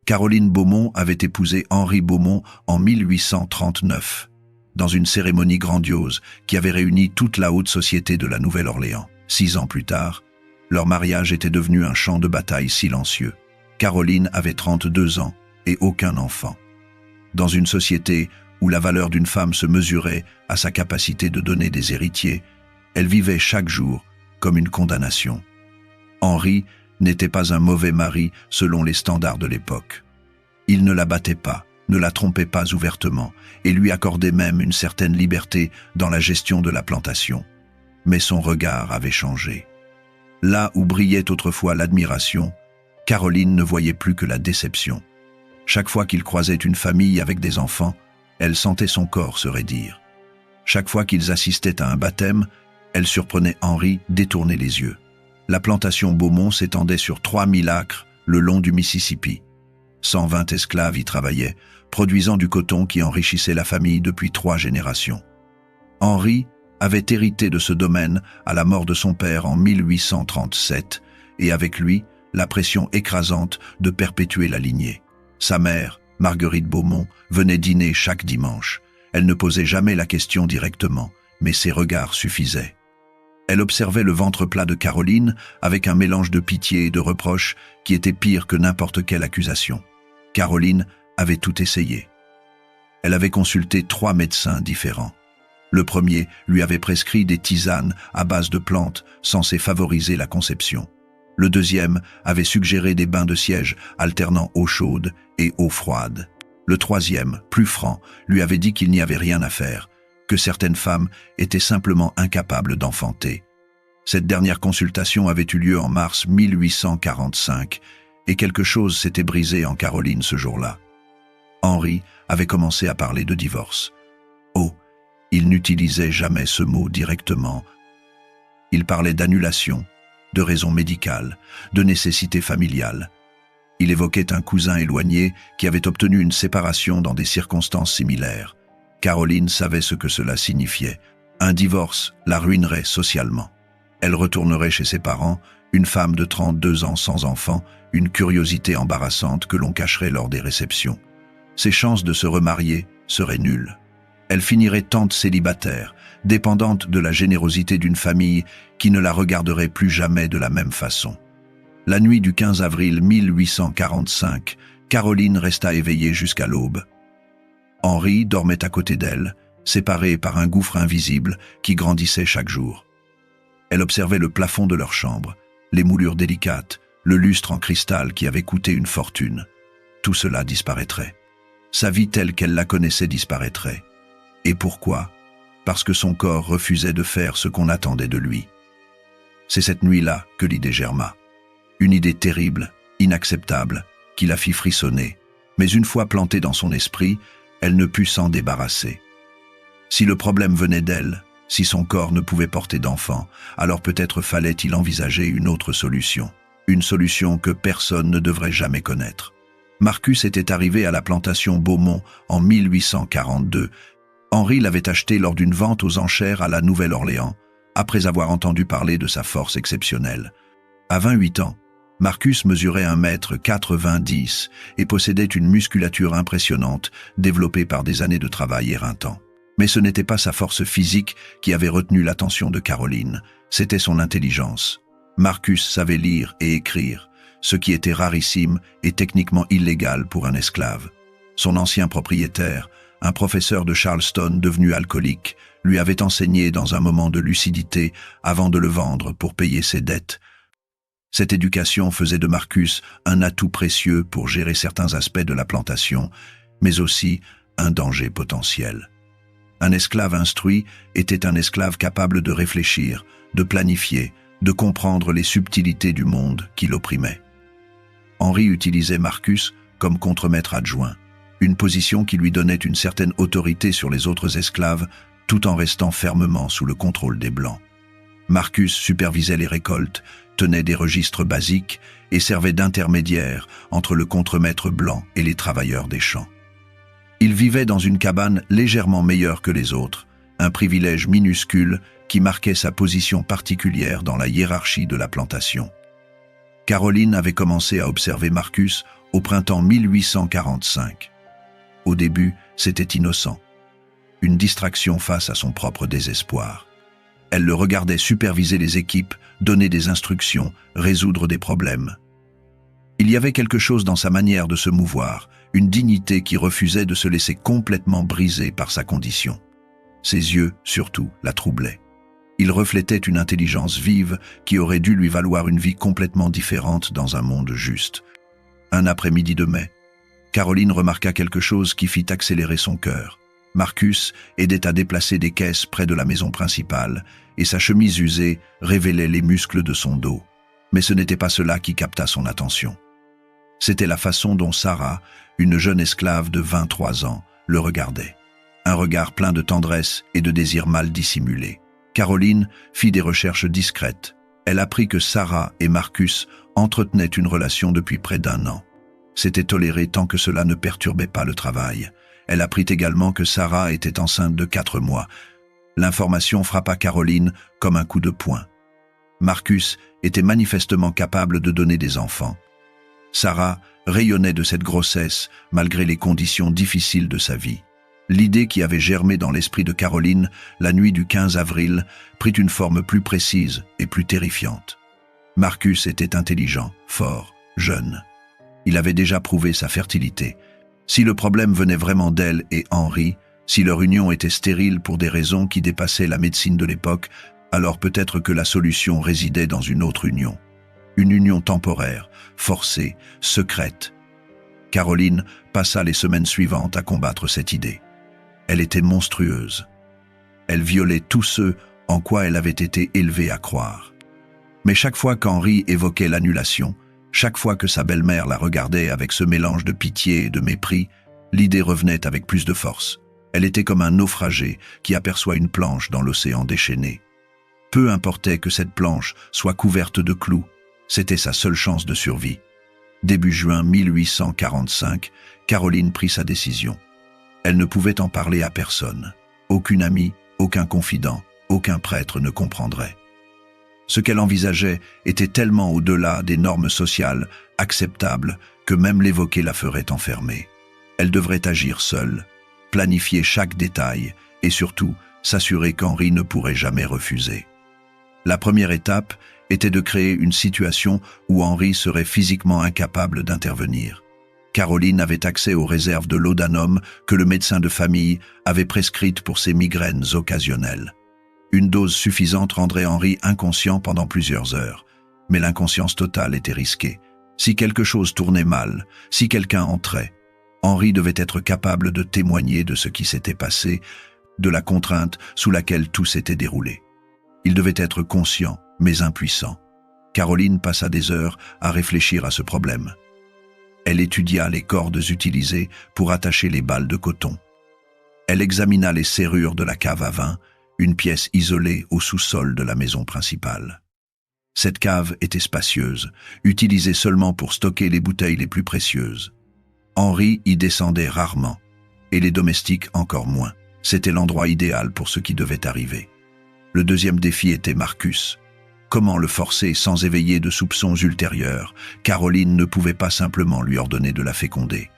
Caroline Beaumont avait épousé Henri Beaumont en 1839, dans une cérémonie grandiose qui avait réuni toute la haute société de la Nouvelle-Orléans. 6 ans plus tard, leur mariage était devenu un champ de bataille silencieux. Caroline avait 32 ans et aucun enfant. Dans une société où la valeur d'une femme se mesurait à sa capacité de donner des héritiers, elle vivait chaque jour comme une condamnation. Henri n'était pas un mauvais mari selon les standards de l'époque. Il ne la battait pas, ne la trompait pas ouvertement et lui accordait même une certaine liberté dans la gestion de la plantation. Mais son regard avait changé. Là où brillait autrefois l'admiration, Caroline ne voyait plus que la déception. Chaque fois qu'il croisait une famille avec des enfants, elle sentait son corps se raidir. Chaque fois qu'ils assistaient à un baptême, elle surprenait Henri détourner les yeux. La plantation Beaumont s'étendait sur 3000 acres le long du Mississippi. 120 esclaves y travaillaient, produisant du coton qui enrichissait la famille depuis 3 générations. Henri avait hérité de ce domaine à la mort de son père en 1837, et avec lui, la pression écrasante de perpétuer la lignée. Sa mère, Marguerite Beaumont, venait dîner chaque dimanche. Elle ne posait jamais la question directement, mais ses regards suffisaient. Elle observait le ventre plat de Caroline avec un mélange de pitié et de reproche qui était pire que n'importe quelle accusation. Caroline avait tout essayé. Elle avait consulté 3 médecins différents. Le premier lui avait prescrit des tisanes à base de plantes censées favoriser la conception. Le deuxième avait suggéré des bains de siège alternant eau chaude et eau froide. Le troisième, plus franc, lui avait dit qu'il n'y avait rien à faire, que certaines femmes étaient simplement incapables d'enfanter. Cette dernière consultation avait eu lieu en mars 1845, et quelque chose s'était brisé en Caroline ce jour-là. Henri avait commencé à parler de divorce. Oh, il n'utilisait jamais ce mot directement. Il parlait d'annulation, de raisons médicales, de nécessités familiales. Il évoquait un cousin éloigné qui avait obtenu une séparation dans des circonstances similaires. Caroline savait ce que cela signifiait. Un divorce la ruinerait socialement. Elle retournerait chez ses parents, une femme de 32 ans sans enfant, une curiosité embarrassante que l'on cacherait lors des réceptions. Ses chances de se remarier seraient nulles. Elle finirait tante célibataire, dépendante de la générosité d'une famille qui ne la regarderait plus jamais de la même façon. La nuit du 15 avril 1845, Caroline resta éveillée jusqu'à l'aube. Henri dormait à côté d'elle, séparé par un gouffre invisible qui grandissait chaque jour. Elle observait le plafond de leur chambre, les moulures délicates, le lustre en cristal qui avait coûté une fortune. Tout cela disparaîtrait. Sa vie telle qu'elle la connaissait disparaîtrait. Et pourquoi ? Parce que son corps refusait de faire ce qu'on attendait de lui. C'est cette nuit-là que l'idée germa. Une idée terrible, inacceptable, qui la fit frissonner. Mais une fois plantée dans son esprit, elle ne put s'en débarrasser. Si le problème venait d'elle, si son corps ne pouvait porter d'enfant, alors peut-être fallait-il envisager une autre solution. Une solution que personne ne devrait jamais connaître. Marcus était arrivé à la plantation Beaumont en 1842. Henri l'avait acheté lors d'une vente aux enchères à la Nouvelle-Orléans, après avoir entendu parler de sa force exceptionnelle. À 28 ans, Marcus mesurait 1,90 m et possédait une musculature impressionnante, développée par des années de travail éreintant. Mais ce n'était pas sa force physique qui avait retenu l'attention de Caroline, c'était son intelligence. Marcus savait lire et écrire, ce qui était rarissime et techniquement illégal pour un esclave. Son ancien propriétaire, un professeur de Charleston devenu alcoolique, lui avait enseigné dans un moment de lucidité avant de le vendre pour payer ses dettes. Cette éducation faisait de Marcus un atout précieux pour gérer certains aspects de la plantation, mais aussi un danger potentiel. Un esclave instruit était un esclave capable de réfléchir, de planifier, de comprendre les subtilités du monde qui l'opprimait. Henri utilisait Marcus comme contremaître adjoint, une position qui lui donnait une certaine autorité sur les autres esclaves tout en restant fermement sous le contrôle des Blancs. Marcus supervisait les récoltes, tenait des registres basiques et servait d'intermédiaire entre le contremaître blanc et les travailleurs des champs. Il vivait dans une cabane légèrement meilleure que les autres, un privilège minuscule qui marquait sa position particulière dans la hiérarchie de la plantation. Caroline avait commencé à observer Marcus au printemps 1845. Au début, c'était innocent. Une distraction face à son propre désespoir. Elle le regardait superviser les équipes, donner des instructions, résoudre des problèmes. Il y avait quelque chose dans sa manière de se mouvoir, une dignité qui refusait de se laisser complètement briser par sa condition. Ses yeux, surtout, la troublaient. Il reflétait une intelligence vive qui aurait dû lui valoir une vie complètement différente dans un monde juste. Un après-midi de mai, Caroline remarqua quelque chose qui fit accélérer son cœur. Marcus aidait à déplacer des caisses près de la maison principale, et sa chemise usée révélait les muscles de son dos. Mais ce n'était pas cela qui capta son attention. C'était la façon dont Sarah, une jeune esclave de 23 ans, le regardait. Un regard plein de tendresse et de désir mal dissimulé. Caroline fit des recherches discrètes. Elle apprit que Sarah et Marcus entretenaient une relation depuis près d'1 an. C'était toléré tant que cela ne perturbait pas le travail. Elle apprit également que Sarah était enceinte de 4 mois. L'information frappa Caroline comme un coup de poing. Marcus était manifestement capable de donner des enfants. Sarah rayonnait de cette grossesse malgré les conditions difficiles de sa vie. L'idée qui avait germé dans l'esprit de Caroline la nuit du 15 avril prit une forme plus précise et plus terrifiante. Marcus était intelligent, fort, jeune. Il avait déjà prouvé sa fertilité. Si le problème venait vraiment d'elle et Henri, si leur union était stérile pour des raisons qui dépassaient la médecine de l'époque, alors peut-être que la solution résidait dans une autre union. Une union temporaire, forcée, secrète. Caroline passa les semaines suivantes à combattre cette idée. Elle était monstrueuse. Elle violait tous ceux en quoi elle avait été élevée à croire. Mais chaque fois qu'Henri évoquait l'annulation, chaque fois que sa belle-mère la regardait avec ce mélange de pitié et de mépris, l'idée revenait avec plus de force. Elle était comme un naufragé qui aperçoit une planche dans l'océan déchaîné. Peu importait que cette planche soit couverte de clous, c'était sa seule chance de survie. Début juin 1845, Caroline prit sa décision. Elle ne pouvait en parler à personne. Aucune amie, aucun confident, aucun prêtre ne comprendrait. Ce qu'elle envisageait était tellement au-delà des normes sociales acceptables que même l'évoquer la ferait enfermer. Elle devrait agir seule, planifier chaque détail et surtout s'assurer qu'Henri ne pourrait jamais refuser. La première étape était de créer une situation où Henri serait physiquement incapable d'intervenir. Caroline avait accès aux réserves de laudanum que le médecin de famille avait prescrites pour ses migraines occasionnelles. Une dose suffisante rendrait Henri inconscient pendant plusieurs heures, mais l'inconscience totale était risquée. Si quelque chose tournait mal, si quelqu'un entrait, Henri devait être capable de témoigner de ce qui s'était passé, de la contrainte sous laquelle tout s'était déroulé. Il devait être conscient, mais impuissant. Caroline passa des heures à réfléchir à ce problème. Elle étudia les cordes utilisées pour attacher les balles de coton. Elle examina les serrures de la cave à vin, une pièce isolée au sous-sol de la maison principale. Cette cave était spacieuse, utilisée seulement pour stocker les bouteilles les plus précieuses. Henri y descendait rarement, et les domestiques encore moins. C'était l'endroit idéal pour ce qui devait arriver. Le deuxième défi était Marcus. Comment le forcer sans éveiller de soupçons ultérieurs? Caroline ne pouvait pas simplement lui ordonner de la féconder.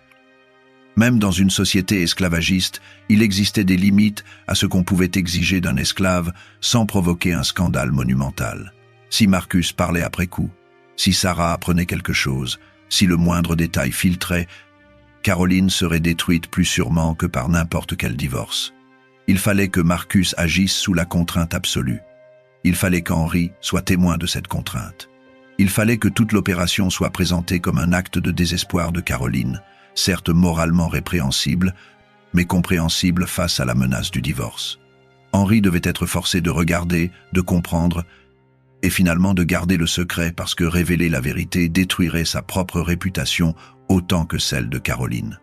Même dans une société esclavagiste, il existait des limites à ce qu'on pouvait exiger d'un esclave sans provoquer un scandale monumental. Si Marcus parlait après coup, si Sarah apprenait quelque chose, si le moindre détail filtrait, Caroline serait détruite plus sûrement que par n'importe quel divorce. Il fallait que Marcus agisse sous la contrainte absolue. Il fallait qu'Henri soit témoin de cette contrainte. Il fallait que toute l'opération soit présentée comme un acte de désespoir de Caroline, certes moralement répréhensible, mais compréhensible face à la menace du divorce. Henri devait être forcé de regarder, de comprendre, et finalement de garder le secret parce que révéler la vérité détruirait sa propre réputation autant que celle de Caroline.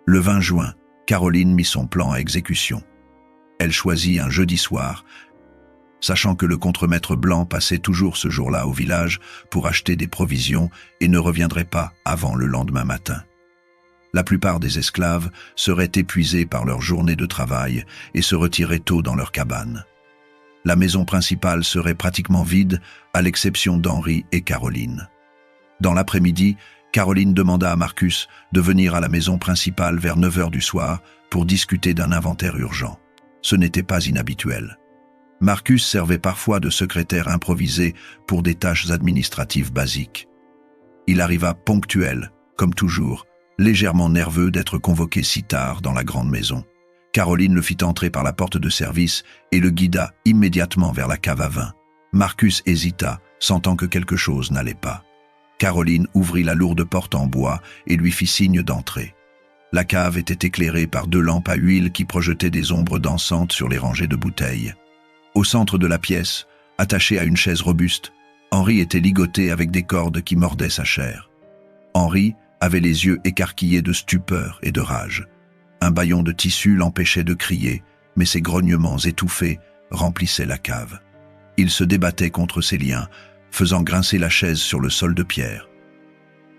Le 20 juin, Caroline mit son plan à exécution. Elle choisit un jeudi soir, sachant que le contremaître blanc passait toujours ce jour-là au village pour acheter des provisions et ne reviendrait pas avant le lendemain matin. La plupart des esclaves seraient épuisés par leur journée de travail et se retiraient tôt dans leur cabane. La maison principale serait pratiquement vide, à l'exception d'Henri et Caroline. Dans l'après-midi, Caroline demanda à Marcus de venir à la maison principale vers 9 heures du soir pour discuter d'un inventaire urgent. Ce n'était pas inhabituel. Marcus servait parfois de secrétaire improvisé pour des tâches administratives basiques. Il arriva ponctuel, comme toujours, légèrement nerveux d'être convoqué si tard dans la grande maison. Caroline le fit entrer par la porte de service et le guida immédiatement vers la cave à vin. Marcus hésita, sentant que quelque chose n'allait pas. Caroline ouvrit la lourde porte en bois et lui fit signe d'entrer. La cave était éclairée par 2 lampes à huile qui projetaient des ombres dansantes sur les rangées de bouteilles. Au centre de la pièce, attaché à une chaise robuste, Henri était ligoté avec des cordes qui mordaient sa chair. Henri avait les yeux écarquillés de stupeur et de rage. Un bâillon de tissu l'empêchait de crier, mais ses grognements étouffés remplissaient la cave. Il se débattait contre ses liens, faisant grincer la chaise sur le sol de pierre.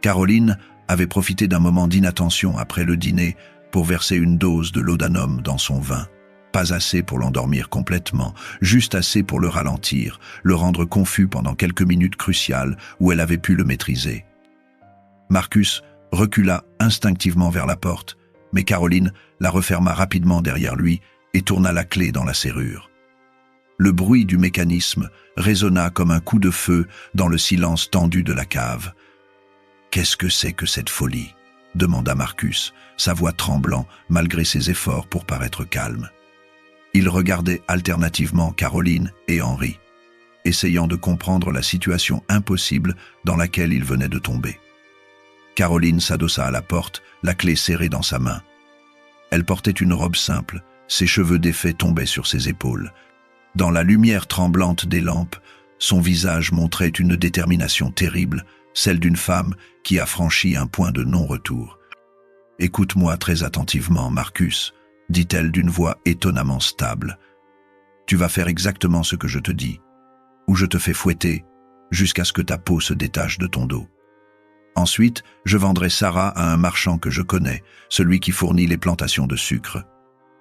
Caroline avait profité d'un moment d'inattention après le dîner pour verser une dose de laudanum dans son vin. Pas assez pour l'endormir complètement, juste assez pour le ralentir, le rendre confus pendant quelques minutes cruciales où elle avait pu le maîtriser. Marcus recula instinctivement vers la porte, mais Caroline la referma rapidement derrière lui et tourna la clé dans la serrure. Le bruit du mécanisme résonna comme un coup de feu dans le silence tendu de la cave. « Qu'est-ce que c'est que cette folie ?» demanda Marcus, sa voix tremblant malgré ses efforts pour paraître calme. Il regardait alternativement Caroline et Henri, essayant de comprendre la situation impossible dans laquelle il venait de tomber. Caroline s'adossa à la porte, la clé serrée dans sa main. Elle portait une robe simple, ses cheveux défaits tombaient sur ses épaules. Dans la lumière tremblante des lampes, son visage montrait une détermination terrible, celle d'une femme qui a franchi un point de non-retour. « Écoute-moi très attentivement, Marcus, » dit-elle d'une voix étonnamment stable. « Tu vas faire exactement ce que je te dis, ou je te fais fouetter jusqu'à ce que ta peau se détache de ton dos. Ensuite, je vendrai Sarah à un marchand que je connais, celui qui fournit les plantations de sucre.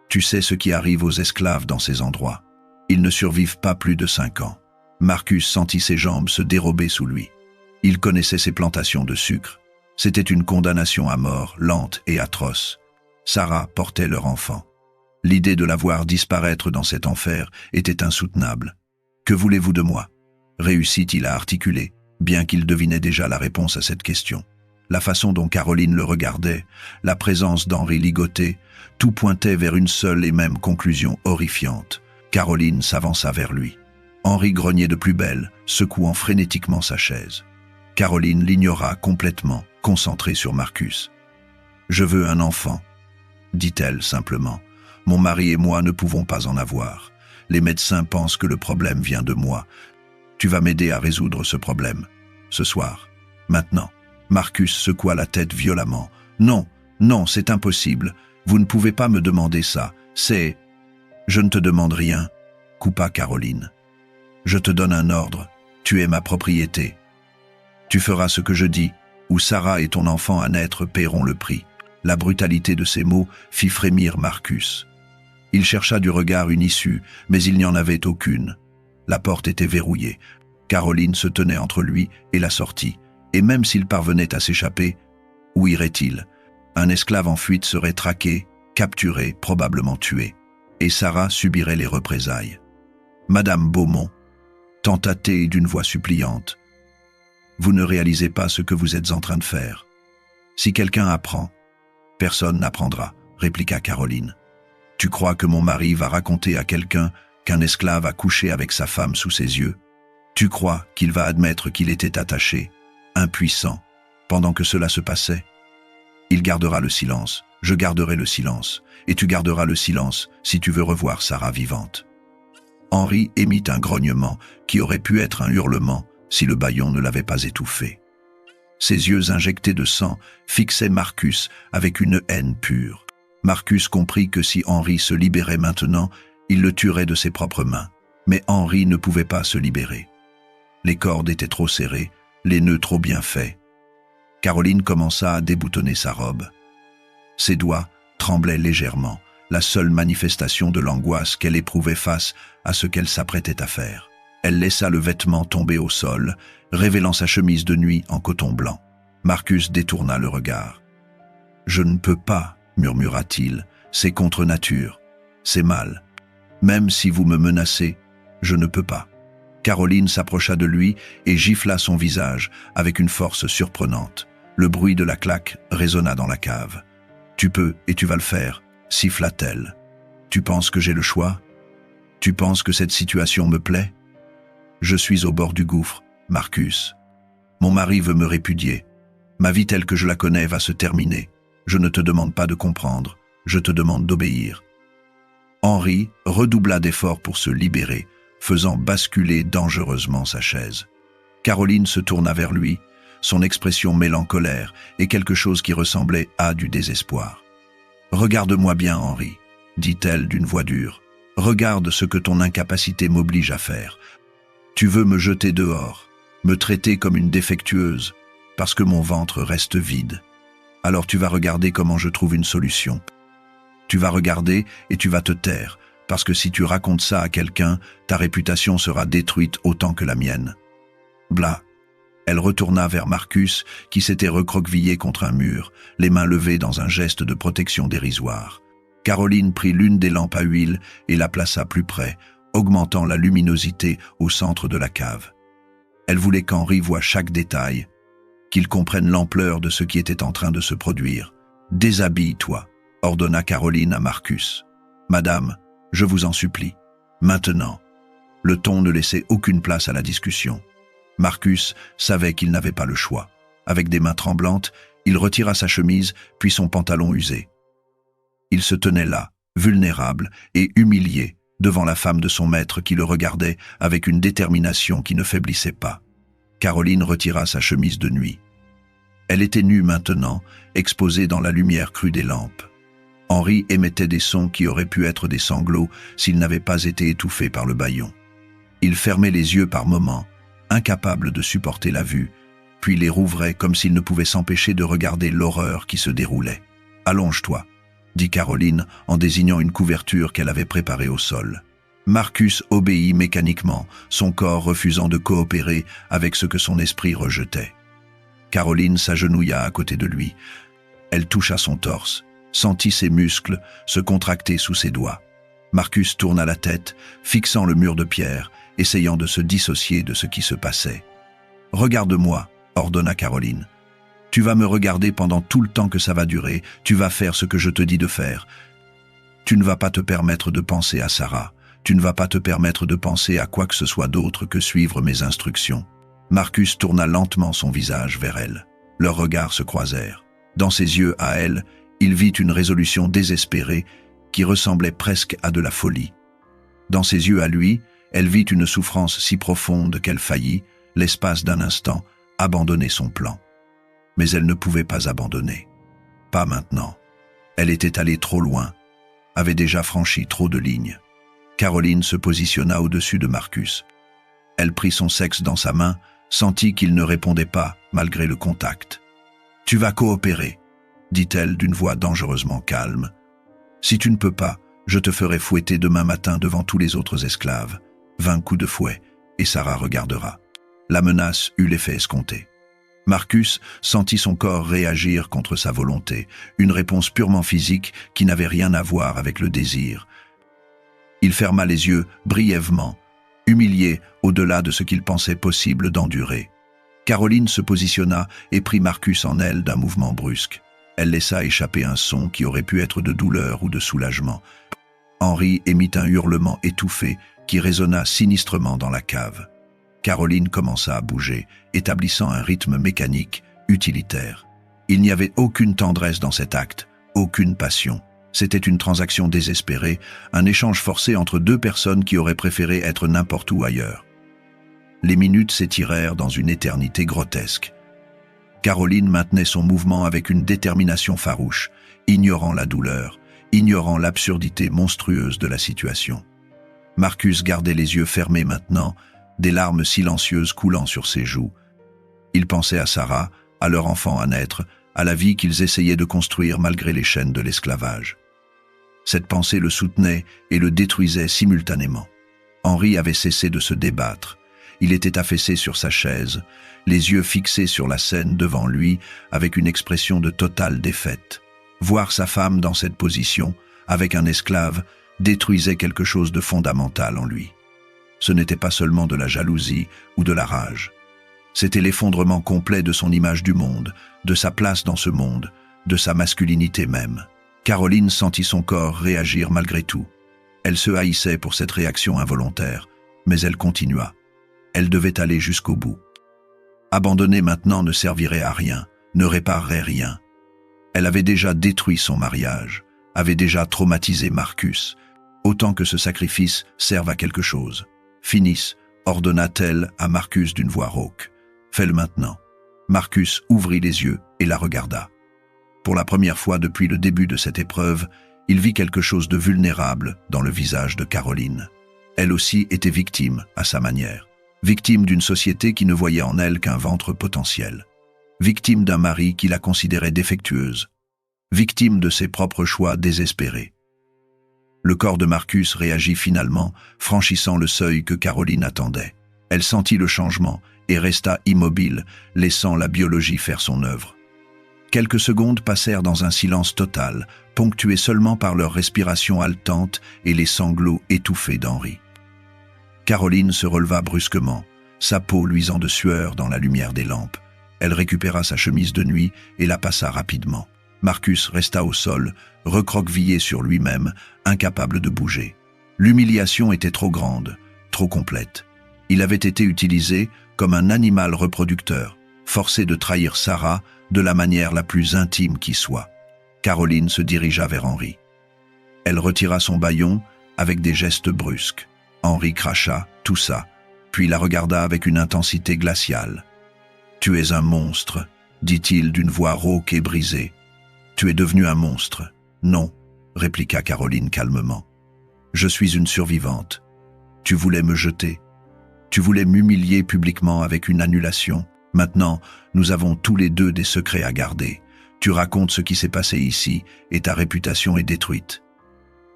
Tu sais ce qui arrive aux esclaves dans ces endroits. Ils ne survivent pas plus de 5 ans. » Marcus sentit ses jambes se dérober sous lui. Il connaissait ces plantations de sucre. C'était une condamnation à mort, lente et atroce. Sarah portait leur enfant. L'idée de la voir disparaître dans cet enfer était insoutenable. « Que voulez-vous de moi ?» réussit-il à articuler, bien qu'il devinait déjà la réponse à cette question. La façon dont Caroline le regardait, la présence d'Henri ligoté, tout pointait vers une seule et même conclusion horrifiante. Caroline s'avança vers lui. Henri grognait de plus belle, secouant frénétiquement sa chaise. Caroline l'ignora complètement, concentrée sur Marcus. « Je veux un enfant, » dit-elle simplement. « Mon mari et moi ne pouvons pas en avoir. Les médecins pensent que le problème vient de moi. Tu vas m'aider à résoudre ce problème. Ce soir. Maintenant. » Marcus secoua la tête violemment. « Non, non, c'est impossible. Vous ne pouvez pas me demander ça. C'est... » « Je ne te demande rien, » coupa Caroline. « Je te donne un ordre. Tu es ma propriété. Tu feras ce que je dis, ou Sarah et ton enfant à naître paieront le prix. » La brutalité de ces mots fit frémir Marcus. Il chercha du regard une issue, mais il n'y en avait aucune. La porte était verrouillée. Caroline se tenait entre lui et la sortie, et même s'il parvenait à s'échapper, où irait-il? Un esclave en fuite serait traqué, capturé, probablement tué, et Sarah subirait les représailles. Madame Beaumont, tenta-t-il d'une voix suppliante, « Vous ne réalisez pas ce que vous êtes en train de faire. Si quelqu'un apprend, personne n'apprendra, » répliqua Caroline. « Tu crois que mon mari va raconter à quelqu'un qu'un esclave a couché avec sa femme sous ses yeux? Tu crois qu'il va admettre qu'il était attaché, impuissant, pendant que cela se passait? Il gardera le silence, je garderai le silence, et tu garderas le silence si tu veux revoir Sarah vivante. » Henri émit un grognement qui aurait pu être un hurlement si le bâillon ne l'avait pas étouffé. Ses yeux injectés de sang fixaient Marcus avec une haine pure. Marcus comprit que si Henri se libérait maintenant, il le tuerait de ses propres mains. Mais Henri ne pouvait pas se libérer. Les cordes étaient trop serrées, les nœuds trop bien faits. Caroline commença à déboutonner sa robe. Ses doigts tremblaient légèrement, la seule manifestation de l'angoisse qu'elle éprouvait face à ce qu'elle s'apprêtait à faire. Elle laissa le vêtement tomber au sol, révélant sa chemise de nuit en coton blanc. Marcus détourna le regard. « Je ne peux pas, murmura-t-il, c'est contre nature, c'est mal. Même si vous me menacez, je ne peux pas. » Caroline s'approcha de lui et gifla son visage avec une force surprenante. Le bruit de la claque résonna dans la cave. « Tu peux et tu vas le faire », siffla-t-elle. « Tu penses que j'ai le choix? Tu penses que cette situation me plaît? Je suis au bord du gouffre, Marcus. Mon mari veut me répudier. Ma vie telle que je la connais va se terminer. Je ne te demande pas de comprendre, je te demande d'obéir. » Henri redoubla d'efforts pour se libérer, faisant basculer dangereusement sa chaise. Caroline se tourna vers lui, son expression mêlant colère et quelque chose qui ressemblait à du désespoir. « Regarde-moi bien, Henri, » dit-elle d'une voix dure. « Regarde ce que ton incapacité m'oblige à faire. Tu veux me jeter dehors, me traiter comme une défectueuse, parce que mon ventre reste vide. Alors tu vas regarder comment je trouve une solution. Tu vas regarder et tu vas te taire, parce que si tu racontes ça à quelqu'un, ta réputation sera détruite autant que la mienne. » Blah. Elle retourna vers Marcus, qui s'était recroquevillé contre un mur, les mains levées dans un geste de protection dérisoire. Caroline prit l'une des lampes à huile et la plaça plus près, augmentant la luminosité au centre de la cave. Elle voulait qu'Henri voie chaque détail, qu'il comprenne l'ampleur de ce qui était en train de se produire. « Déshabille-toi », ordonna Caroline à Marcus. « Madame, je vous en supplie. Maintenant. » Le ton ne laissait aucune place à la discussion. Marcus savait qu'il n'avait pas le choix. Avec des mains tremblantes, il retira sa chemise, puis son pantalon usé. Il se tenait là, vulnérable et humilié, devant la femme de son maître qui le regardait avec une détermination qui ne faiblissait pas. Caroline retira sa chemise de nuit. Elle était nue maintenant, exposée dans la lumière crue des lampes. Henri émettait des sons qui auraient pu être des sanglots s'ils n'avaient pas été étouffés par le bâillon. Il fermait les yeux par moments, incapable de supporter la vue, puis les rouvrait comme s'il ne pouvait s'empêcher de regarder l'horreur qui se déroulait. « Allonge-toi », dit Caroline en désignant une couverture qu'elle avait préparée au sol. Marcus obéit mécaniquement, son corps refusant de coopérer avec ce que son esprit rejetait. Caroline s'agenouilla à côté de lui. Elle toucha son torse, sentit ses muscles se contracter sous ses doigts. Marcus tourna la tête, fixant le mur de pierre, essayant de se dissocier de ce qui se passait. « Regarde-moi », ordonna Caroline. « Tu vas me regarder pendant tout le temps que ça va durer, tu vas faire ce que je te dis de faire. Tu ne vas pas te permettre de penser à Sarah, tu ne vas pas te permettre de penser à quoi que ce soit d'autre que suivre mes instructions. » Marcus tourna lentement son visage vers elle. Leurs regards se croisèrent. Dans ses yeux à elle, il vit une résolution désespérée qui ressemblait presque à de la folie. Dans ses yeux à lui, elle vit une souffrance si profonde qu'elle faillit, l'espace d'un instant, abandonner son plan. Mais elle ne pouvait pas abandonner. Pas maintenant. Elle était allée trop loin, avait déjà franchi trop de lignes. Caroline se positionna au-dessus de Marcus. Elle prit son sexe dans sa main, sentit qu'il ne répondait pas, malgré le contact. « Tu vas coopérer », dit-elle d'une voix dangereusement calme. « Si tu ne peux pas, je te ferai fouetter demain matin devant tous les autres esclaves. 20 coups de fouet, et Sarah regardera. » La menace eut l'effet escompté. Marcus sentit son corps réagir contre sa volonté, une réponse purement physique qui n'avait rien à voir avec le désir. Il ferma les yeux brièvement, humilié au-delà de ce qu'il pensait possible d'endurer. Caroline se positionna et prit Marcus en elle d'un mouvement brusque. Elle laissa échapper un son qui aurait pu être de douleur ou de soulagement. Henri émit un hurlement étouffé qui résonna sinistrement dans la cave. Caroline commença à bouger, établissant un rythme mécanique, utilitaire. Il n'y avait aucune tendresse dans cet acte, aucune passion. C'était une transaction désespérée, un échange forcé entre deux personnes qui auraient préféré être n'importe où ailleurs. Les minutes s'étirèrent dans une éternité grotesque. Caroline maintenait son mouvement avec une détermination farouche, ignorant la douleur, ignorant l'absurdité monstrueuse de la situation. Marcus gardait les yeux fermés maintenant, des larmes silencieuses coulant sur ses joues. Il pensait à Sarah, à leur enfant à naître, à la vie qu'ils essayaient de construire malgré les chaînes de l'esclavage. Cette pensée le soutenait et le détruisait simultanément. Henri avait cessé de se débattre. Il était affaissé sur sa chaise, les yeux fixés sur la scène devant lui avec une expression de totale défaite. Voir sa femme dans cette position, avec un esclave, détruisait quelque chose de fondamental en lui. Ce n'était pas seulement de la jalousie ou de la rage. C'était l'effondrement complet de son image du monde, de sa place dans ce monde, de sa masculinité même. Caroline sentit son corps réagir malgré tout. Elle se haïssait pour cette réaction involontaire, mais elle continua. Elle devait aller jusqu'au bout. Abandonner maintenant ne servirait à rien, ne réparerait rien. Elle avait déjà détruit son mariage, avait déjà traumatisé Marcus. Autant que ce sacrifice serve à quelque chose. Finisse, ordonna-t-elle à Marcus d'une voix rauque. Fais-le maintenant. Marcus ouvrit les yeux et la regarda. Pour la première fois depuis le début de cette épreuve, il vit quelque chose de vulnérable dans le visage de Caroline. Elle aussi était victime à sa manière. Victime d'une société qui ne voyait en elle qu'un ventre potentiel. Victime d'un mari qui la considérait défectueuse. Victime de ses propres choix désespérés. Le corps de Marcus réagit finalement, franchissant le seuil que Caroline attendait. Elle sentit le changement et resta immobile, laissant la biologie faire son œuvre. Quelques secondes passèrent dans un silence total, ponctué seulement par leur respiration haletante et les sanglots étouffés d'Henri. Caroline se releva brusquement, sa peau luisant de sueur dans la lumière des lampes. Elle récupéra sa chemise de nuit et la passa rapidement. Marcus resta au sol, recroquevillé sur lui-même, incapable de bouger. L'humiliation était trop grande, trop complète. Il avait été utilisé comme un animal reproducteur, forcé de trahir Sarah de la manière la plus intime qui soit. Caroline se dirigea vers Henri. Elle retira son bâillon avec des gestes brusques. Henri cracha, toussa, puis la regarda avec une intensité glaciale. « Tu es un monstre », dit-il d'une voix rauque et brisée. « Tu es devenu un monstre. »« Non », répliqua Caroline calmement. « Je suis une survivante. Tu voulais me jeter. Tu voulais m'humilier publiquement avec une annulation. Maintenant, nous avons tous les deux des secrets à garder. Tu racontes ce qui s'est passé ici et ta réputation est détruite.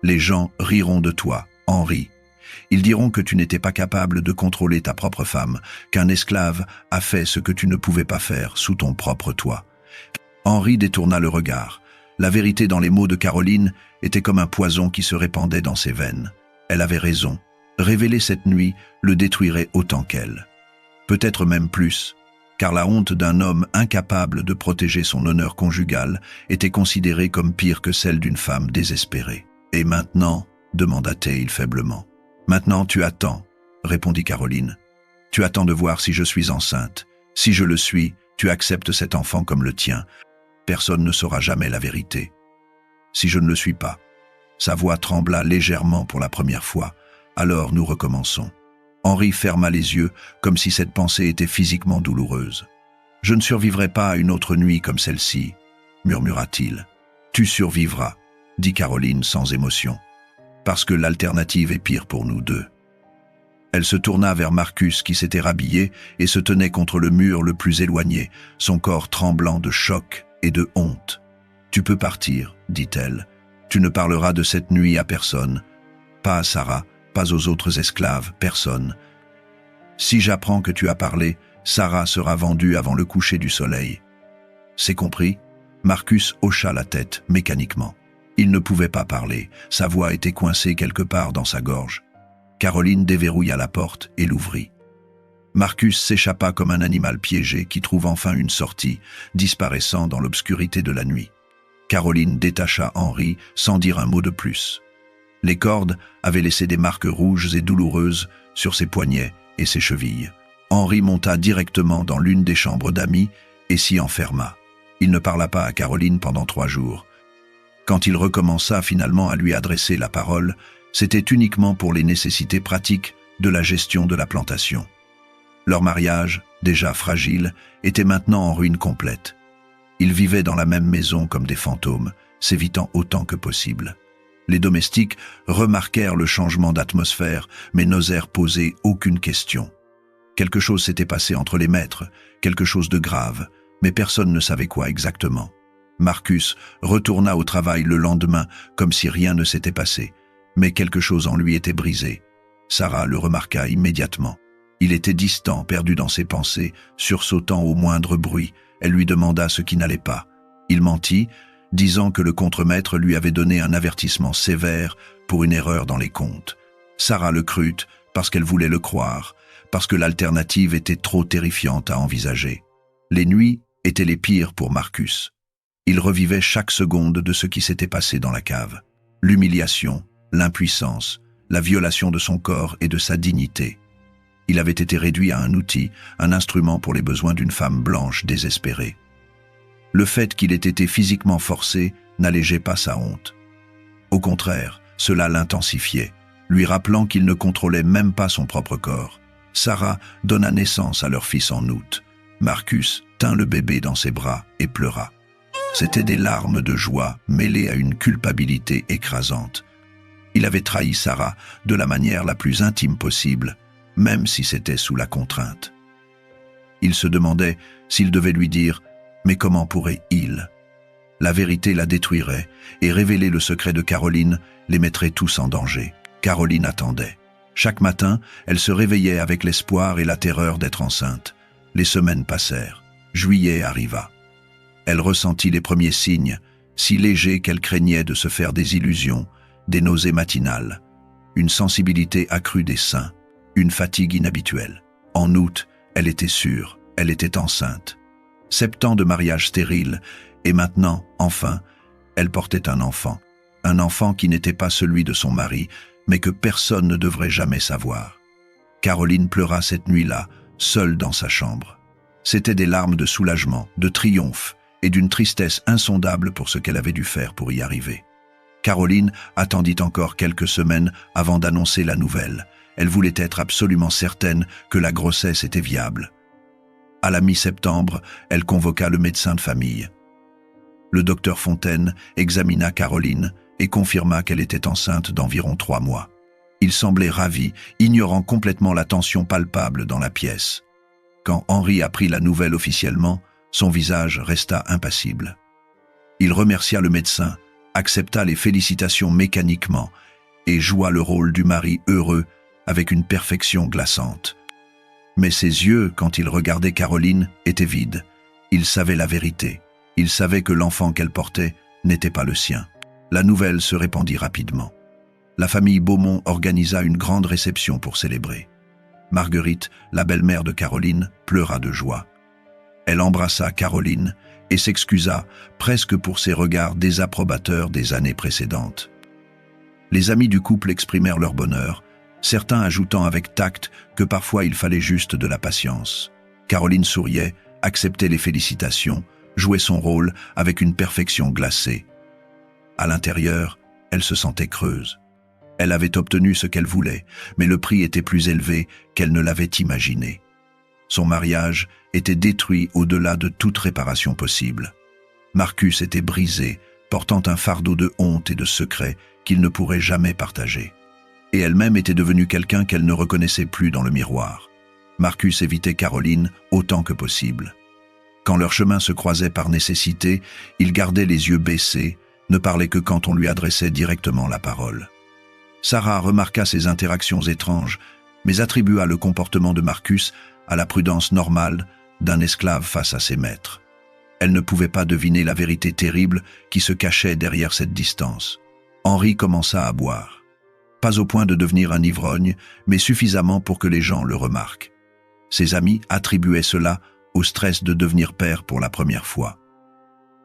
Les gens riront de toi, Henri. Ils diront que tu n'étais pas capable de contrôler ta propre femme, qu'un esclave a fait ce que tu ne pouvais pas faire sous ton propre toit. » Henri détourna le regard. La vérité dans les mots de Caroline était comme un poison qui se répandait dans ses veines. Elle avait raison. Révéler cette nuit le détruirait autant qu'elle. Peut-être même plus, car la honte d'un homme incapable de protéger son honneur conjugal était considérée comme pire que celle d'une femme désespérée. « Et maintenant ?» demanda-t-il faiblement. « Maintenant tu attends, » répondit Caroline. « Tu attends de voir si je suis enceinte. Si je le suis, tu acceptes cet enfant comme le tien. Personne ne saura jamais la vérité. Si je ne le suis pas. » Sa voix trembla légèrement pour la première fois. Alors nous recommençons. Henri ferma les yeux comme si cette pensée était physiquement douloureuse. « Je ne survivrai pas à une autre nuit comme celle-ci, » murmura-t-il. « Tu survivras, » dit Caroline sans émotion. « Parce que l'alternative est pire pour nous deux. » Elle se tourna vers Marcus qui s'était rhabillé et se tenait contre le mur le plus éloigné, son corps tremblant de choc et de honte. « Tu peux partir, » dit-elle. « Tu ne parleras de cette nuit à personne, pas à Sarah, pas aux autres esclaves, personne. Si j'apprends que tu as parlé, Sarah sera vendue avant le coucher du soleil. » C'est compris? Marcus hocha la tête mécaniquement. Il ne pouvait pas parler, sa voix était coincée quelque part dans sa gorge. Caroline déverrouilla la porte et l'ouvrit. Marcus s'échappa comme un animal piégé qui trouve enfin une sortie, disparaissant dans l'obscurité de la nuit. Caroline détacha Henri sans dire un mot de plus. Les cordes avaient laissé des marques rouges et douloureuses sur ses poignets et ses chevilles. Henri monta directement dans l'une des chambres d'amis et s'y enferma. Il ne parla pas à Caroline pendant 3 jours. Quand il recommença finalement à lui adresser la parole, c'était uniquement pour les nécessités pratiques de la gestion de la plantation. Leur mariage, déjà fragile, était maintenant en ruine complète. Ils vivaient dans la même maison comme des fantômes, s'évitant autant que possible. Les domestiques remarquèrent le changement d'atmosphère, mais n'osèrent poser aucune question. Quelque chose s'était passé entre les maîtres, quelque chose de grave, mais personne ne savait quoi exactement. Marcus retourna au travail le lendemain comme si rien ne s'était passé, mais quelque chose en lui était brisé. Sarah le remarqua immédiatement. Il était distant, perdu dans ses pensées, sursautant au moindre bruit. Elle lui demanda ce qui n'allait pas. Il mentit, disant que le contremaître lui avait donné un avertissement sévère pour une erreur dans les comptes. Sarah le crut parce qu'elle voulait le croire, parce que l'alternative était trop terrifiante à envisager. Les nuits étaient les pires pour Marcus. Il revivait chaque seconde de ce qui s'était passé dans la cave. L'humiliation, l'impuissance, la violation de son corps et de sa dignité. Il avait été réduit à un outil, un instrument pour les besoins d'une femme blanche désespérée. Le fait qu'il ait été physiquement forcé n'allégeait pas sa honte. Au contraire, cela l'intensifiait, lui rappelant qu'il ne contrôlait même pas son propre corps. Sarah donna naissance à leur fils en août. Marcus tint le bébé dans ses bras et pleura. C'étaient des larmes de joie mêlées à une culpabilité écrasante. Il avait trahi Sarah de la manière la plus intime possible, même si c'était sous la contrainte. Il se demandait s'il devait lui dire « Mais comment pourrait-il » La vérité la détruirait, et révéler le secret de Caroline les mettrait tous en danger. Caroline attendait. Chaque matin, elle se réveillait avec l'espoir et la terreur d'être enceinte. Les semaines passèrent. Juillet arriva. Elle ressentit les premiers signes, si légers qu'elle craignait de se faire des illusions, des nausées matinales, une sensibilité accrue des seins, une fatigue inhabituelle. En août, elle était sûre, elle était enceinte. 7 ans de mariage stérile, et maintenant, enfin, elle portait un enfant qui n'était pas celui de son mari, mais que personne ne devrait jamais savoir. Caroline pleura cette nuit-là, seule dans sa chambre. C'étaient des larmes de soulagement, de triomphe, et d'une tristesse insondable pour ce qu'elle avait dû faire pour y arriver. Caroline attendit encore quelques semaines avant d'annoncer la nouvelle. Elle voulait être absolument certaine que la grossesse était viable. À la mi-septembre, elle convoqua le médecin de famille. Le docteur Fontaine examina Caroline et confirma qu'elle était enceinte d'environ 3 mois. Il semblait ravi, ignorant complètement la tension palpable dans la pièce. Quand Henri apprit la nouvelle officiellement, son visage resta impassible. Il remercia le médecin, accepta les félicitations mécaniquement et joua le rôle du mari heureux avec une perfection glaçante. Mais ses yeux, quand il regardait Caroline, étaient vides. Il savait la vérité. Il savait que l'enfant qu'elle portait n'était pas le sien. La nouvelle se répandit rapidement. La famille Beaumont organisa une grande réception pour célébrer. Marguerite, la belle-mère de Caroline, pleura de joie. Elle embrassa Caroline et s'excusa presque pour ses regards désapprobateurs des années précédentes. Les amis du couple exprimèrent leur bonheur, certains ajoutant avec tact que parfois il fallait juste de la patience. Caroline souriait, acceptait les félicitations, jouait son rôle avec une perfection glacée. À l'intérieur, elle se sentait creuse. Elle avait obtenu ce qu'elle voulait, mais le prix était plus élevé qu'elle ne l'avait imaginé. Son mariage était détruit au-delà de toute réparation possible. Marcus était brisé, portant un fardeau de honte et de secret qu'il ne pourrait jamais partager. Et elle-même était devenue quelqu'un qu'elle ne reconnaissait plus dans le miroir. Marcus évitait Caroline autant que possible. Quand leurs chemins se croisaient par nécessité, il gardait les yeux baissés, ne parlait que quand on lui adressait directement la parole. Sarah remarqua ces interactions étranges, mais attribua le comportement de Marcus à la prudence normale d'un esclave face à ses maîtres. Elle ne pouvait pas deviner la vérité terrible qui se cachait derrière cette distance. Henri commença à boire. Pas au point de devenir un ivrogne, mais suffisamment pour que les gens le remarquent. Ses amis attribuaient cela au stress de devenir père pour la première fois.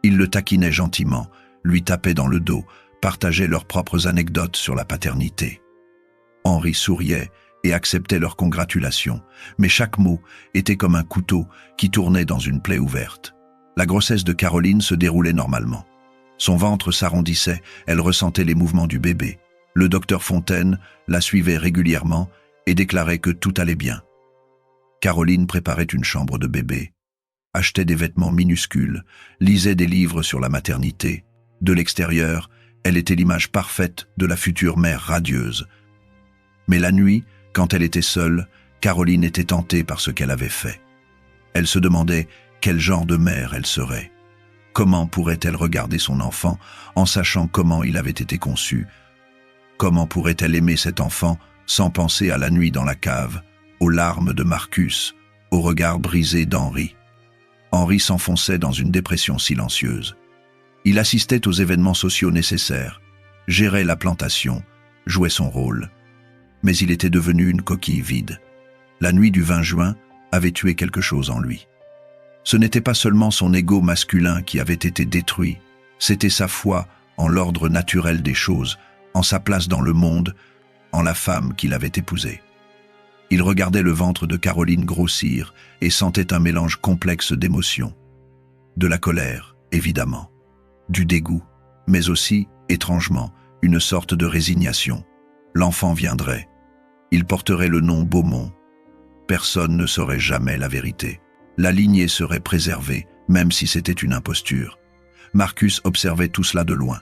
Ils le taquinaient gentiment, lui tapaient dans le dos, partageaient leurs propres anecdotes sur la paternité. Henri souriait et acceptait leurs congratulations, mais chaque mot était comme un couteau qui tournait dans une plaie ouverte. La grossesse de Caroline se déroulait normalement. Son ventre s'arrondissait, elle ressentait les mouvements du bébé. Le docteur Fontaine la suivait régulièrement et déclarait que tout allait bien. Caroline préparait une chambre de bébé, achetait des vêtements minuscules, lisait des livres sur la maternité. De l'extérieur, elle était l'image parfaite de la future mère radieuse. Mais la nuit, quand elle était seule, Caroline était tentée par ce qu'elle avait fait. Elle se demandait quel genre de mère elle serait. Comment pourrait-elle regarder son enfant en sachant comment il avait été conçu? Comment pourrait-elle aimer cet enfant sans penser à la nuit dans la cave, aux larmes de Marcus, au regard brisé d'Henri. Henri s'enfonçait dans une dépression silencieuse. Il assistait aux événements sociaux nécessaires, gérait la plantation, jouait son rôle. Mais il était devenu une coquille vide. La nuit du 20 juin avait tué quelque chose en lui. Ce n'était pas seulement son ego masculin qui avait été détruit, c'était sa foi en l'ordre naturel des choses, en sa place dans le monde, en la femme qu'il avait épousée. Il regardait le ventre de Caroline grossir et sentait un mélange complexe d'émotions. De la colère, évidemment, du dégoût, mais aussi, étrangement, une sorte de résignation. L'enfant viendrait. Il porterait le nom Beaumont. Personne ne saurait jamais la vérité. La lignée serait préservée, même si c'était une imposture. Marcus observait tout cela de loin.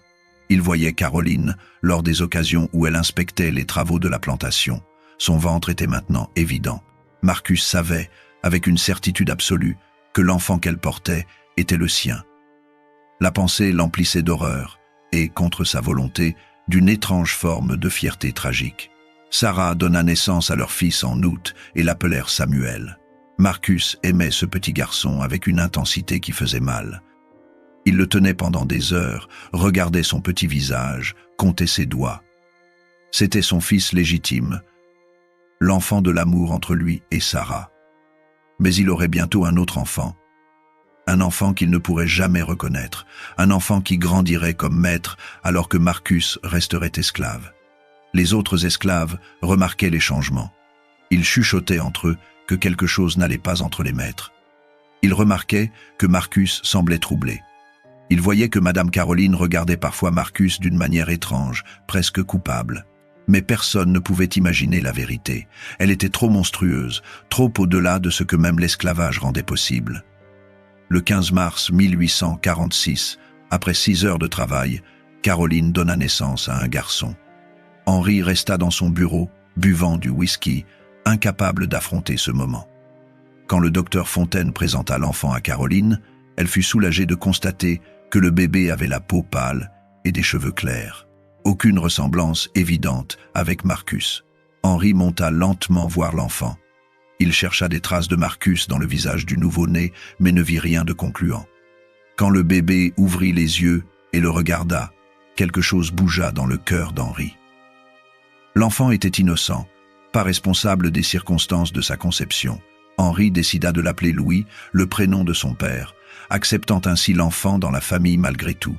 Il voyait Caroline lors des occasions où elle inspectait les travaux de la plantation. Son ventre était maintenant évident. Marcus savait, avec une certitude absolue, que l'enfant qu'elle portait était le sien. La pensée l'emplissait d'horreur et, contre sa volonté, d'une étrange forme de fierté tragique. Sarah donna naissance à leur fils en août et l'appelèrent Samuel. Marcus aimait ce petit garçon avec une intensité qui faisait mal. Il le tenait pendant des heures, regardait son petit visage, comptait ses doigts. C'était son fils légitime, l'enfant de l'amour entre lui et Sarah. Mais il aurait bientôt un autre enfant. Un enfant qu'il ne pourrait jamais reconnaître, un enfant qui grandirait comme maître alors que Marcus resterait esclave. Les autres esclaves remarquaient les changements. Ils chuchotaient entre eux que quelque chose n'allait pas entre les maîtres. Ils remarquaient que Marcus semblait troublé. Ils voyaient que Madame Caroline regardait parfois Marcus d'une manière étrange, presque coupable. Mais personne ne pouvait imaginer la vérité. Elle était trop monstrueuse, trop au-delà de ce que même l'esclavage rendait possible. Le 15 mars 1846, après 6 heures de travail, Caroline donna naissance à un garçon. Henri resta dans son bureau, buvant du whisky, incapable d'affronter ce moment. Quand le docteur Fontaine présenta l'enfant à Caroline, elle fut soulagée de constater que le bébé avait la peau pâle et des cheveux clairs. Aucune ressemblance évidente avec Marcus. Henri monta lentement voir l'enfant. Il chercha des traces de Marcus dans le visage du nouveau-né, mais ne vit rien de concluant. Quand le bébé ouvrit les yeux et le regarda, quelque chose bougea dans le cœur d'Henri. L'enfant était innocent, pas responsable des circonstances de sa conception. Henri décida de l'appeler Louis, le prénom de son père, acceptant ainsi l'enfant dans la famille malgré tout.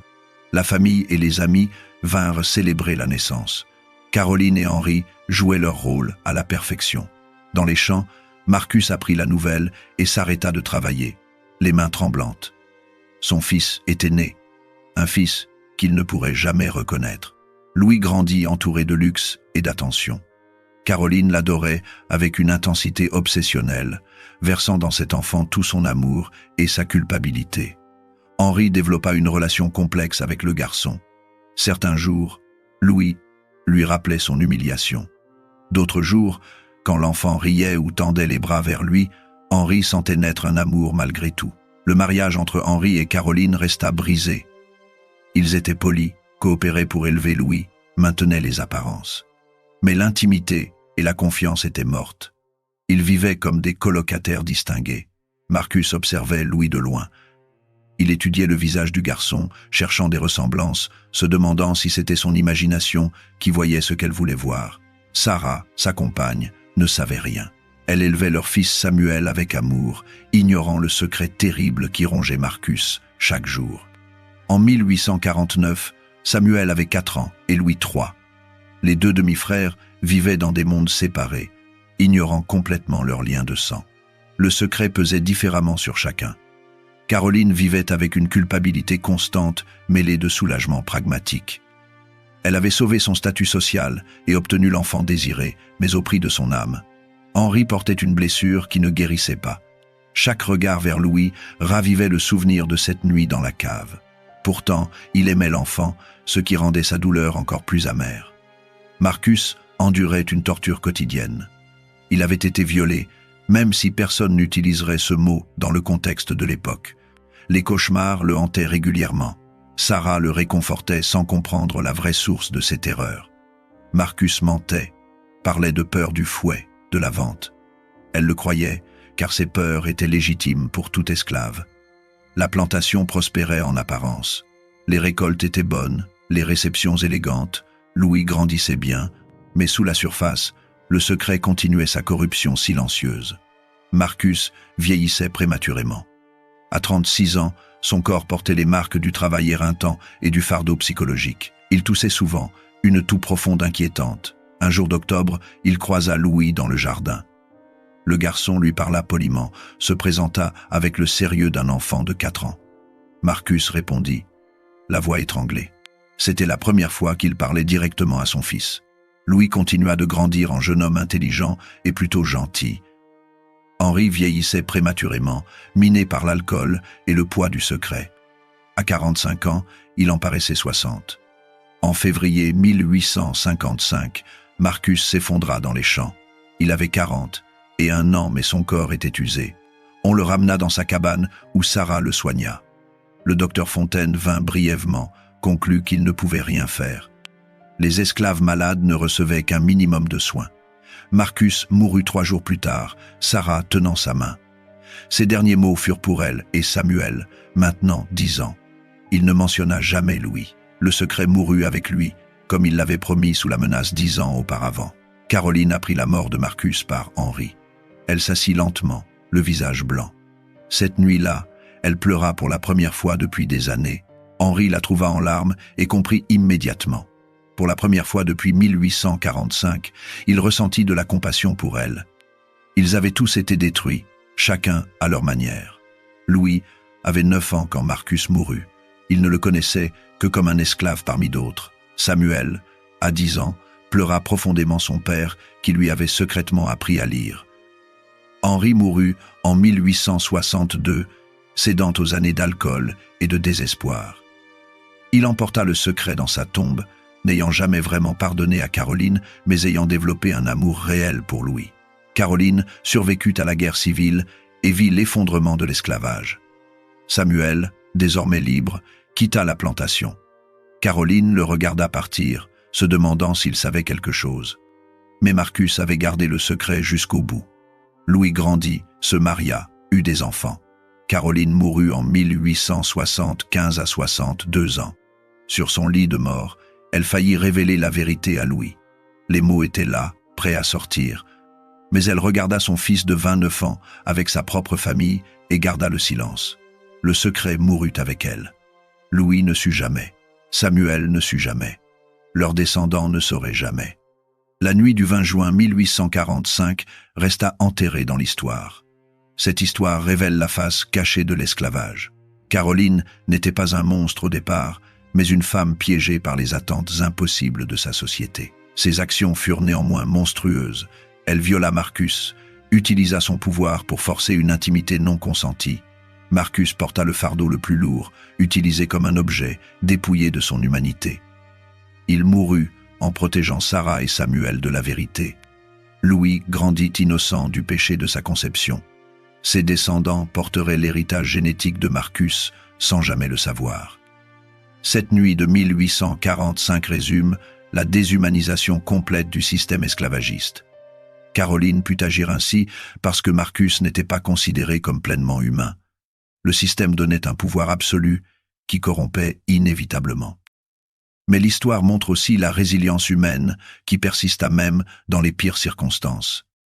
La famille et les amis vinrent célébrer la naissance. Caroline et Henri jouaient leur rôle à la perfection. Dans les champs, Marcus apprit la nouvelle et s'arrêta de travailler, les mains tremblantes. Son fils était né, un fils qu'il ne pourrait jamais reconnaître. Louis grandit entouré de luxe et d'attention. Caroline l'adorait avec une intensité obsessionnelle, versant dans cet enfant tout son amour et sa culpabilité. Henri développa une relation complexe avec le garçon. Certains jours, Louis lui rappelait son humiliation. D'autres jours, quand l'enfant riait ou tendait les bras vers lui, Henri sentait naître un amour malgré tout. Le mariage entre Henri et Caroline resta brisé. Ils étaient polis, coopéraient pour élever Louis, maintenaient les apparences. Mais l'intimité et la confiance étaient mortes. Ils vivaient comme des colocataires distingués. Marcus observait Louis de loin. Il étudiait le visage du garçon, cherchant des ressemblances, se demandant si c'était son imagination qui voyait ce qu'elle voulait voir. Sarah, sa compagne, ne savait rien. Elle élevait leur fils Samuel avec amour, ignorant le secret terrible qui rongeait Marcus chaque jour. En 1849, Samuel avait 4 ans et Louis 3. Les 2 demi-frères vivaient dans des mondes séparés, ignorant complètement leur lien de sang. Le secret pesait différemment sur chacun. Caroline vivait avec une culpabilité constante mêlée de soulagement pragmatique. Elle avait sauvé son statut social et obtenu l'enfant désiré, mais au prix de son âme. Henri portait une blessure qui ne guérissait pas. Chaque regard vers Louis ravivait le souvenir de cette nuit dans la cave. Pourtant, il aimait l'enfant, ce qui rendait sa douleur encore plus amère. Marcus endurait une torture quotidienne. Il avait été violé, même si personne n'utiliserait ce mot dans le contexte de l'époque. Les cauchemars le hantaient régulièrement. Sarah le réconfortait sans comprendre la vraie source de ses terreurs. Marcus mentait, parlait de peur du fouet, de la vente. Elle le croyait, car ses peurs étaient légitimes pour tout esclave. La plantation prospérait en apparence. Les récoltes étaient bonnes, les réceptions élégantes, Louis grandissait bien, mais sous la surface, le secret continuait sa corruption silencieuse. Marcus vieillissait prématurément. À 36 ans, son corps portait les marques du travail éreintant et du fardeau psychologique. Il toussait souvent, une toux profonde inquiétante. Un jour d'octobre, il croisa Louis dans le jardin. Le garçon lui parla poliment, se présenta avec le sérieux d'un enfant de 4 ans. Marcus répondit, la voix étranglée. C'était la première fois qu'il parlait directement à son fils. Louis continua de grandir en jeune homme intelligent et plutôt gentil. Henri vieillissait prématurément, miné par l'alcool et le poids du secret. À 45 ans, il en paraissait 60. En février 1855, Marcus s'effondra dans les champs. Il avait 41 ans, mais son corps était usé. On le ramena dans sa cabane où Sarah le soigna. Le docteur Fontaine vint brièvement, conclut qu'il ne pouvait rien faire. Les esclaves malades ne recevaient qu'un minimum de soins. Marcus mourut 3 jours plus tard, Sarah tenant sa main. Ses derniers mots furent pour elle et Samuel, maintenant 10 ans. Il ne mentionna jamais Louis. Le secret mourut avec lui, comme il l'avait promis sous la menace 10 ans auparavant. Caroline apprit la mort de Marcus par Henri. Elle s'assit lentement, le visage blanc. Cette nuit-là, elle pleura pour la première fois depuis des années. Henri la trouva en larmes et comprit immédiatement. Pour la première fois depuis 1845, il ressentit de la compassion pour elle. Ils avaient tous été détruits, chacun à leur manière. Louis avait 9 ans quand Marcus mourut. Il ne le connaissait que comme un esclave parmi d'autres. Samuel, à 10 ans, pleura profondément son père qui lui avait secrètement appris à lire. Henri mourut en 1862, cédant aux années d'alcool et de désespoir. Il emporta le secret dans sa tombe, n'ayant jamais vraiment pardonné à Caroline, mais ayant développé un amour réel pour Louis. Caroline survécut à la guerre civile et vit l'effondrement de l'esclavage. Samuel, désormais libre, quitta la plantation. Caroline le regarda partir, se demandant s'il savait quelque chose. Mais Marcus avait gardé le secret jusqu'au bout. Louis grandit, se maria, eut des enfants. Caroline mourut en 1875 à 62 ans. Sur son lit de mort, elle faillit révéler la vérité à Louis. Les mots étaient là, prêts à sortir. Mais elle regarda son fils de 29 ans avec sa propre famille et garda le silence. Le secret mourut avec elle. Louis ne sut jamais. Samuel ne sut jamais. Leurs descendants ne sauraient jamais. La nuit du 20 juin 1845 resta enterrée dans l'histoire. Cette histoire révèle la face cachée de l'esclavage. Caroline n'était pas un monstre au départ, mais une femme piégée par les attentes impossibles de sa société. Ses actions furent néanmoins monstrueuses. Elle viola Marcus, utilisa son pouvoir pour forcer une intimité non consentie. Marcus porta le fardeau le plus lourd, utilisé comme un objet, dépouillé de son humanité. Il mourut en protégeant Sarah et Samuel de la vérité. Louis grandit innocent du péché de sa conception. Ses descendants porteraient l'héritage génétique de Marcus sans jamais le savoir. Cette nuit de 1845 résume la déshumanisation complète du système esclavagiste. Caroline put agir ainsi parce que Marcus n'était pas considéré comme pleinement humain. Le système donnait un pouvoir absolu qui corrompait inévitablement. Mais l'histoire montre aussi la résilience humaine qui persista même dans les pires circonstances.